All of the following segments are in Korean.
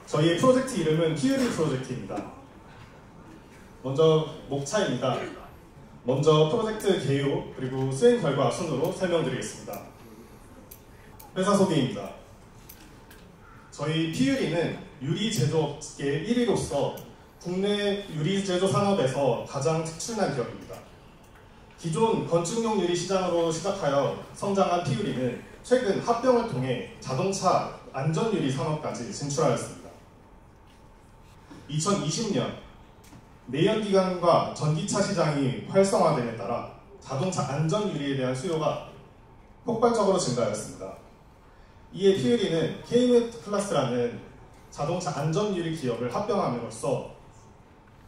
저희의 프로젝트 이름은 PUD 프로젝트입니다. 먼저 목차입니다. 먼저 프로젝트 개요 그리고 수행 결과 순으로 설명드리겠습니다. 회사 소개입니다. 저희 PUD는 유리 제조업계 1위로서 국내 유리 제조 산업에서 가장 특출난 기업입니다. 기존 건축용 유리 시장으로 시작하여 성장한 PUD는 최근 합병을 통해 자동차 안전유리 산업까지 진출하였습니다. 2020년 내연기관과 전기차 시장이 활성화됨에 따라 자동차 안전유리에 대한 수요가 폭발적으로 증가하였습니다. 이에 PUD는 K-맵 클래스라는 자동차 안전유리 기업을 합병함으로써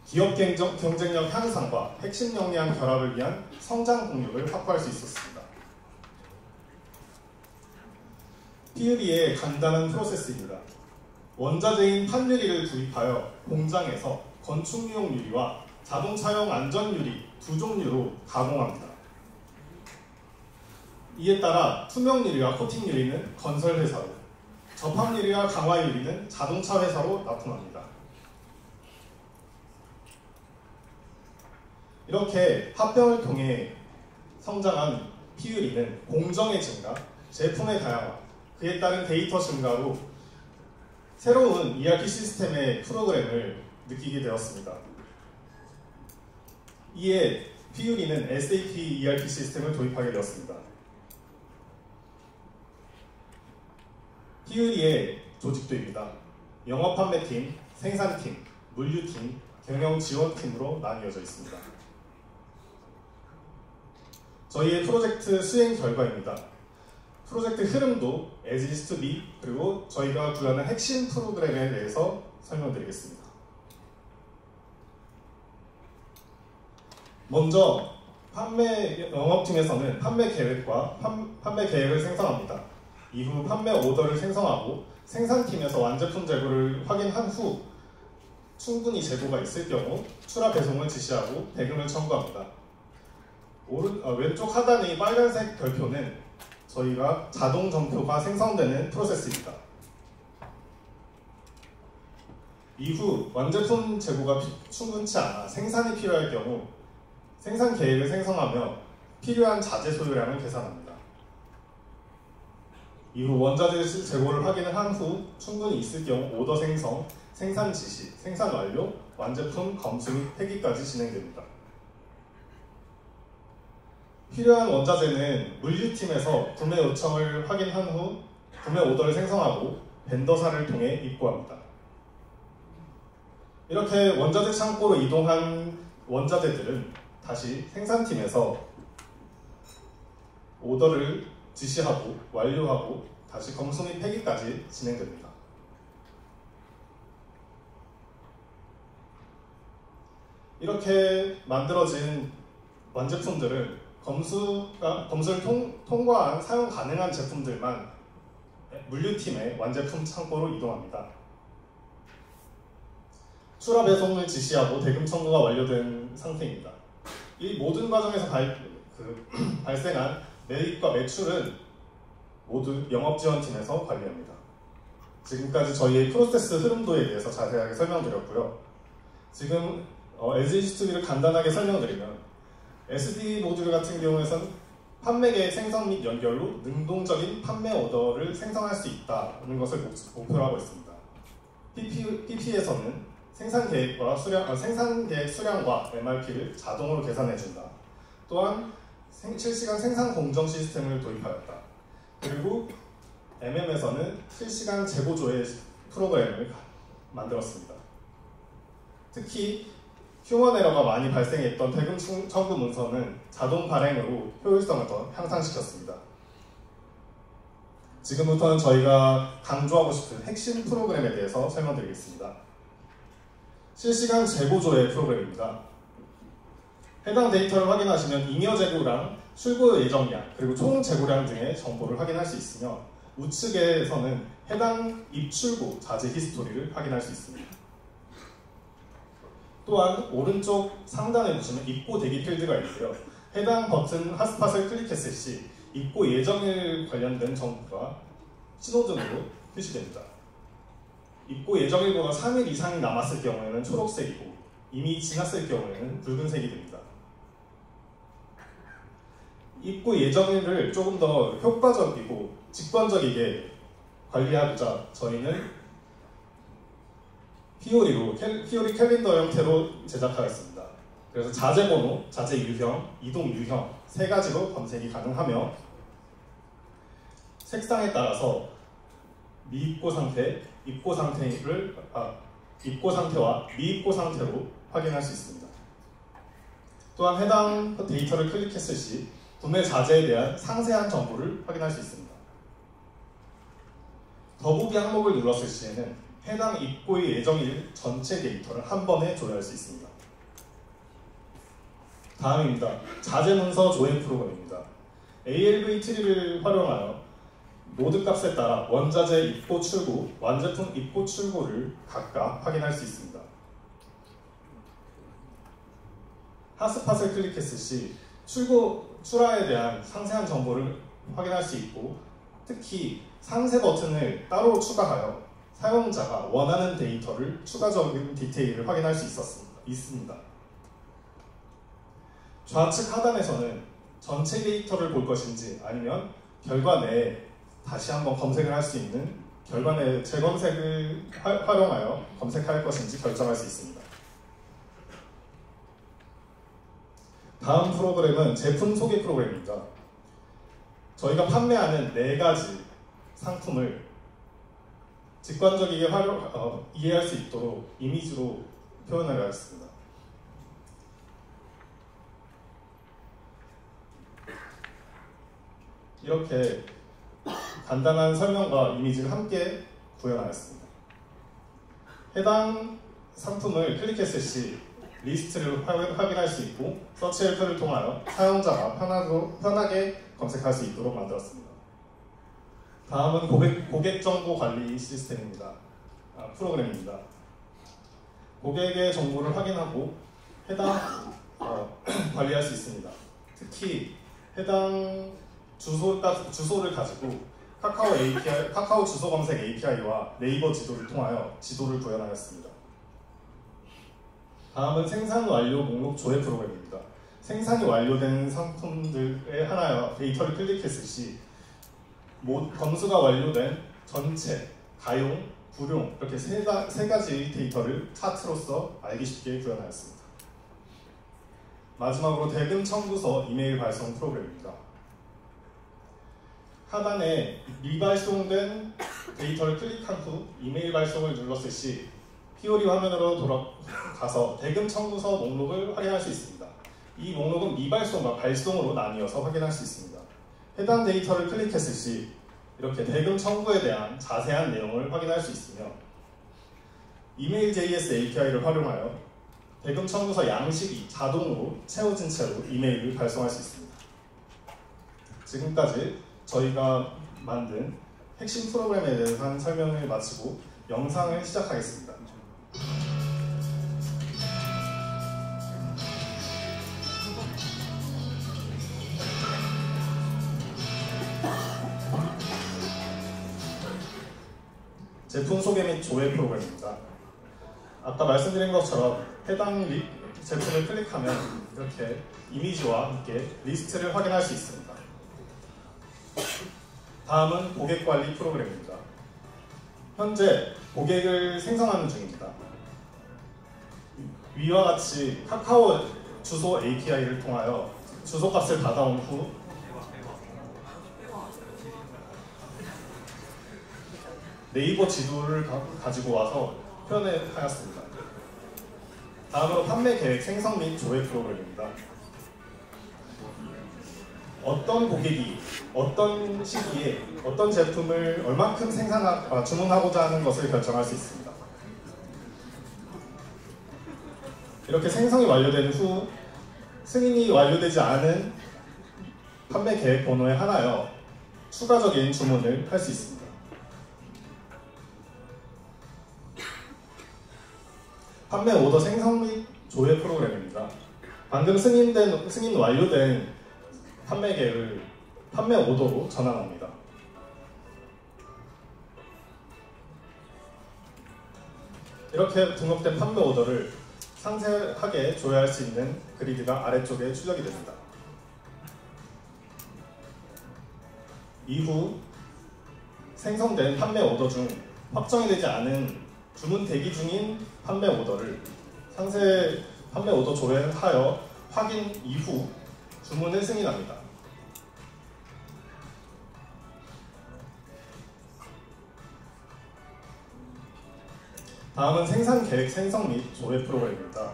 기업 경쟁력 향상과 핵심 역량 결합을 위한 성장 동력을 확보할 수 있었습니다. PUD의 간단한 프로세스입니다. 원자재인 판유리를 구입하여 공장에서 건축용 유리와 자동차용 안전유리 두 종류로 가공합니다. 이에 따라 투명유리와 코팅유리는 건설회사로, 접합유리와 강화유리는 자동차 회사로 납품합니다. 이렇게 합병을 통해 성장한 PUD는 공정의 증가, 제품의 다양화, 그에 따른 데이터 증가로 새로운 ERP 시스템의 프로그램을 느끼게 되었습니다. 이에 PUD는 SAP ERP 시스템을 도입하게 되었습니다. PUD의 조직도입니다. 영업판매팀, 생산팀, 물류팀, 경영지원팀으로 나뉘어져 있습니다. 저희의 프로젝트 수행 결과입니다. 프로젝트 흐름도 as is to be, 그리고 저희가 구현한 핵심 프로그램에 대해서 설명드리겠습니다. 먼저 판매 영업팀에서는 판매 계획과 판매 계획을 생성합니다. 이후 판매 오더를 생성하고 생산팀에서 완제품 재고를 확인한 후 충분히 재고가 있을 경우 추가 배송을 지시하고 대금을 청구합니다. 왼쪽 하단의 빨간색 별표는 저희가 자동 점표가 생성되는 프로세스입니다. 이후 완제품 재고가 충분치 않아 생산이 필요할 경우 생산 계획을 생성하며 필요한 자재 소요량을 계산합니다. 이후 원자재 재고를 확인을 한 후 충분히 있을 경우 오더 생성, 생산 지시, 생산 완료, 완제품 검수 및 폐기까지 진행됩니다. 필요한 원자재는 물류팀에서 구매 요청을 확인한 후 구매 오더를 생성하고 벤더사를 통해 입고합니다. 이렇게 원자재 창고로 이동한 원자재들은 다시 생산팀에서 오더를 지시하고 완료하고 다시 검수 및 폐기까지 진행됩니다. 이렇게 만들어진 완제품들은 검수를 통과한 사용 가능한 제품들만 물류팀의 완제품 창고로 이동합니다. 추가 배송을 지시하고 대금 청구가 완료된 상태입니다. 이 모든 과정에서 발생한 매입과 매출은 모두 영업지원팀에서 관리합니다. 지금까지 저희의 프로세스 흐름도에 대해서 자세하게 설명드렸고요. 지금 as is to be를 간단하게 설명드리면 SD 모듈 같은 경우에는 판매 계획 생성 및 연결로 능동적인 판매 오더를 생성할 수 있다는 것을 목표로 하고 있습니다. PP에서는 생산 계획 수량과 MRP를 자동으로 계산해준다. 또한 실시간 생산 공정 시스템을 도입하였다. 그리고 MM에서는 실시간 재고 조회 프로그램을 만들었습니다. 특히 휴먼 에러가 많이 발생했던 대금 청구 문서는 자동 발행으로 효율성을 더 향상시켰습니다. 지금부터는 저희가 강조하고 싶은 핵심 프로그램에 대해서 설명드리겠습니다. 실시간 재고 조회 프로그램입니다. 해당 데이터를 확인하시면 잉여 재고량, 출고 예정량, 그리고 총 재고량 등의 정보를 확인할 수 있으며 우측에서는 해당 입출고 자재 히스토리를 확인할 수 있습니다. 또한 오른쪽 상단에 보시면 입고 대기 필드가 있고요. 해당 버튼 핫스팟을 클릭했을 시 입고 예정일 관련된 정보가 신호등으로 표시됩니다. 입고 예정일보다 3일 이상이 남았을 경우에는 초록색이고 이미 지났을 경우에는 붉은색이 됩니다. 입고 예정일을 조금 더 효과적이고 직관적이게 관리하고자 저희는 피오리 캘린더 형태로 제작하였습니다. 그래서 자재 번호, 자재 유형, 이동 유형 세 가지로 검색이 가능하며 색상에 따라서 미입고 상태, 입고 상태와 미입고 상태로 확인할 수 있습니다. 또한 해당 데이터를 클릭했을 시 구매 자재에 대한 상세한 정보를 확인할 수 있습니다. 더보기 항목을 눌렀을 시에는 해당 입고의 예정일 전체 데이터를 한 번에 조회할 수 있습니다. 다음입니다. 자재 문서 조회 프로그램입니다. ALV 트리를 활용하여 모드 값에 따라 원자재 입고 출고, 완제품 입고 출고를 각각 확인할 수 있습니다. 핫스팟을 클릭했을 시 출하에 대한 상세한 정보를 확인할 수 있고, 특히 상세 버튼을 따로 추가하여 사용자가 원하는 데이터를 추가적인 디테일을 확인할 수 있습니다. 좌측 하단에서는 전체 데이터를 볼 것인지 아니면 결과 내에 다시 한번 검색을 할 수 있는 결과 내 재검색을 활용하여 검색할 것인지 결정할 수 있습니다. 다음 프로그램은 제품 소개 프로그램입니다. 저희가 판매하는 4가지 상품을 직관적이게 이해할 수 있도록 이미지로 표현을 하였습니다. 이렇게 간단한 설명과 이미지를 함께 구현하였습니다. 해당 상품을 클릭했을 시 리스트를 확인할 수 있고 서치 헬프를 통하여 사용자가 편하게 검색할 수 있도록 만들었습니다. 다음은 고객 정보 관리 시스템입니다. 프로그램입니다. 고객의 정보를 확인하고 해당 관리할 수 있습니다. 특히 해당 주소를 가지고 카카오 주소 검색 API와 네이버 지도를 통하여 지도를 구현하였습니다. 다음은 생산 완료 목록 조회 프로그램입니다. 생산이 완료된 상품들에 하나여 데이터를 클릭했을 시 검수가 완료된 전체, 가용, 불용 이렇게 세 가지 데이터를 차트로서 알기 쉽게 구현하였습니다. 마지막으로 대금 청구서 이메일 발송 프로그램입니다. 하단에 미발송된 데이터를 클릭한 후 이메일 발송을 눌렀을 시 피오리 화면으로 돌아가서 대금 청구서 목록을 확인할 수 있습니다. 이 목록은 미발송과 발송으로 나뉘어서 확인할 수 있습니다. 해당 데이터를 클릭했을 시 이렇게 대금 청구에 대한 자세한 내용을 확인할 수 있으며 이메일.js API를 활용하여 대금 청구서 양식이 자동으로 채워진 채로 이메일을 발송할 수 있습니다. 지금까지 저희가 만든 핵심 프로그램에 대한 설명을 마치고 영상을 시작하겠습니다. 제품 소개 및 조회 프로그램입니다. 아까 말씀드린 것처럼 해당 제품을 클릭하면 이렇게 이미지와 함께 리스트를 확인할 수 있습니다. 다음은 고객 관리 프로그램입니다. 현재 고객을 생성하는 중입니다. 위와 같이 카카오 주소 API를 통하여 주소값을 받아온 후 네이버 지도를 가지고 와서 표현하였습니다. 다음으로 판매 계획 생성 및 조회 프로그램입니다. 어떤 고객이 어떤 시기에 어떤 제품을 얼만큼 주문하고자 하는 것을 결정할 수 있습니다. 이렇게 생성이 완료된 후 승인이 완료되지 않은 판매 계획 번호에 하나여 추가적인 주문을 할 수 있습니다. 판매 오더 생성 및 조회 프로그램입니다. 방금 승인 완료된 판매 계획을 판매 오더로 전환합니다. 이렇게 등록된 판매 오더를 상세하게 조회할 수 있는 그리드가 아래쪽에 출력이 됩니다. 이후 생성된 판매 오더 중 확정이 되지 않은 주문 대기 중인 판매 오더를 상세 판매 오더 조회하여 확인 이후 주문을 승인합니다. 다음은 생산 계획 생성 및 조회 프로그램입니다.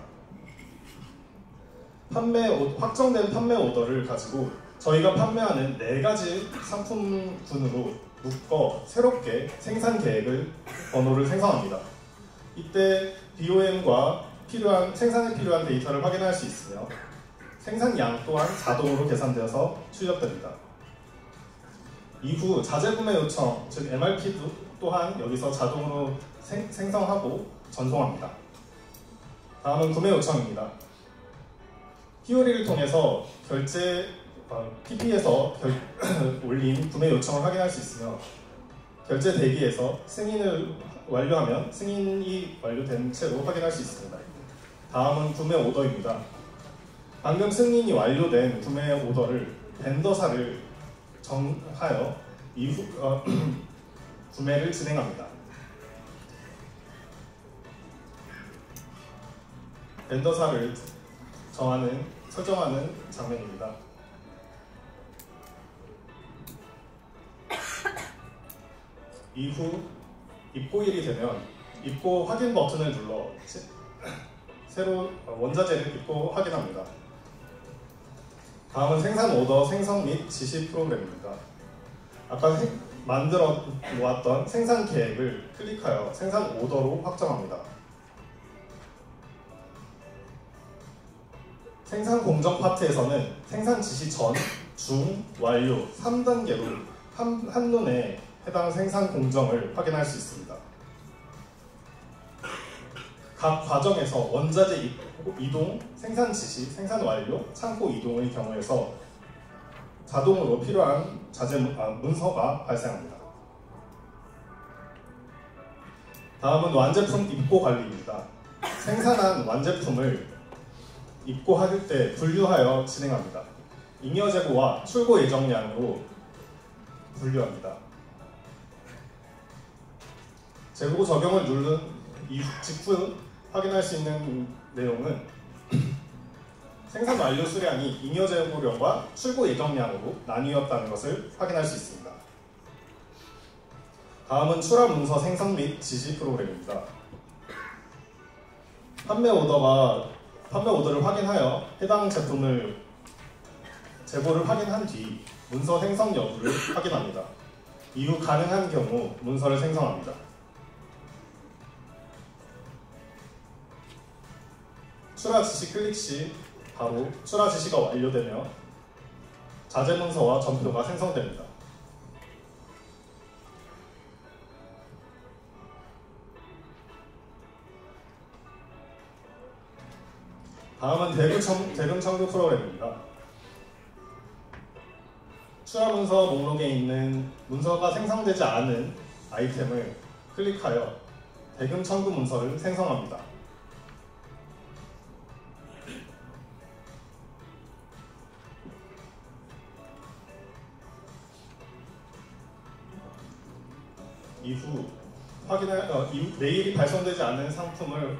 확정된 판매 오더를 가지고 저희가 판매하는 4가지 상품군으로 묶어 새롭게 생산 계획을 번호를 생성합니다. 이때 BOM과 생산에 필요한 데이터를 확인할 수 있으며 생산량 또한 자동으로 계산되어서 출력됩니다. 이후 자재구매 요청, 즉 MRP 또한 여기서 자동으로 생성하고 전송합니다. 다음은 구매 요청입니다. PO리를 통해서 PP에서 올린 구매 요청을 확인할 수 있으며 결제 대기에서 승인을 완료하면 승인이 완료된 채로 확인할 수 있습니다. 다음은 구매 오더입니다. 방금 승인이 완료된 구매 오더를 벤더사를 정하여 이후 구매를 진행합니다. 벤더사를 설정하는 장면입니다. 이후 입고일이 되면 입고 확인 버튼을 눌러 새로 원자재를 입고 확인합니다. 다음은 생산 오더 생성 및 지시 프로그램입니다. 아까 만들어 놓았던 생산 계획을 클릭하여 생산 오더로 확정합니다. 생산 공정 파트에서는 생산 지시 전, 중, 완료 3단계로 한눈에 해당 생산 공정을 확인할 수 있습니다. 각 과정에서 원자재 이동, 생산 지시, 생산 완료, 창고 이동의 경우에서 자동으로 필요한 문서가 발생합니다. 다음은 완제품 입고 관리입니다. 생산한 완제품을 입고할 때 분류하여 진행합니다. 잉여 재고와 출고 예정량으로 분류합니다. 재고 적용을 누른 직후 확인할 수 있는 내용은 생산 완료 수량이 잉여 재고량과 출고 예정량으로 나뉘었다는 것을 확인할 수 있습니다. 다음은 출하 문서 생성 및 지시 프로그램입니다. 판매 오더를 확인하여 해당 재고를 확인한 뒤 문서 생성 여부를 확인합니다. 이후 가능한 경우 문서를 생성합니다. 출하 지시 클릭 시 바로 출하 지시가 완료되며 자재 문서와 전표가 생성됩니다. 다음은 대금 청구 프로그램입니다. 출하 문서 목록에 있는 문서가 생성되지 않은 아이템을 클릭하여 대금 청구 문서를 생성합니다. 이후 메일이 발송되지 않은 상품을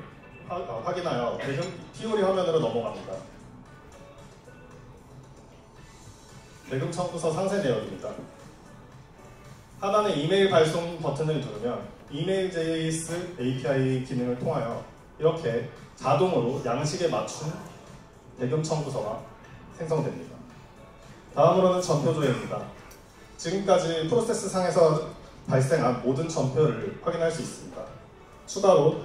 확인하여 대금 PO리 화면으로 넘어갑니다. 대금 청구서 상세 내역입니다. 하단의 이메일 발송 버튼을 누르면 이메일.js API 기능을 통하여 이렇게 자동으로 양식에 맞춘 대금 청구서가 생성됩니다. 다음으로는 전표 조회입니다. 지금까지 프로세스 상에서 발생한 모든 전표를 확인할 수 있습니다. 추가로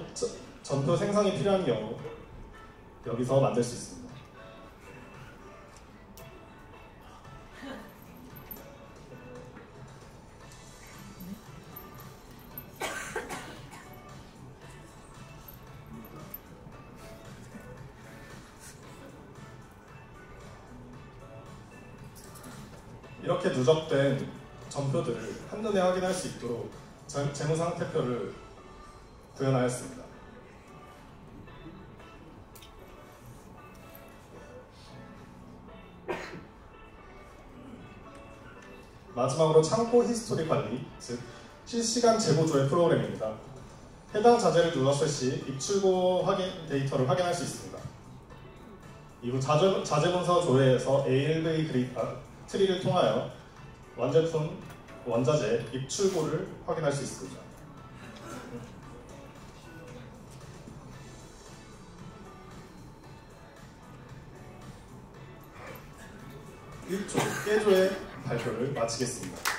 전표 생성이 필요한 경우 여기서 만들 수 있습니다. 이렇게 누적된 전표들을 한눈에 확인할 수 있도록 재무상태표를 구현하였습니다. 마지막으로 창고 히스토리 관리, 즉 실시간 재고 조회 프로그램입니다. 해당 자재를 눌렀을 시 입출고 데이터를 확인할 수 있습니다. 이후 자재 문서 조회에서 ALV 트리를 통하여 완제품, 원자재, 입출고를 확인할 수 있습니다. 1조, 깨조의 발표를 마치겠습니다.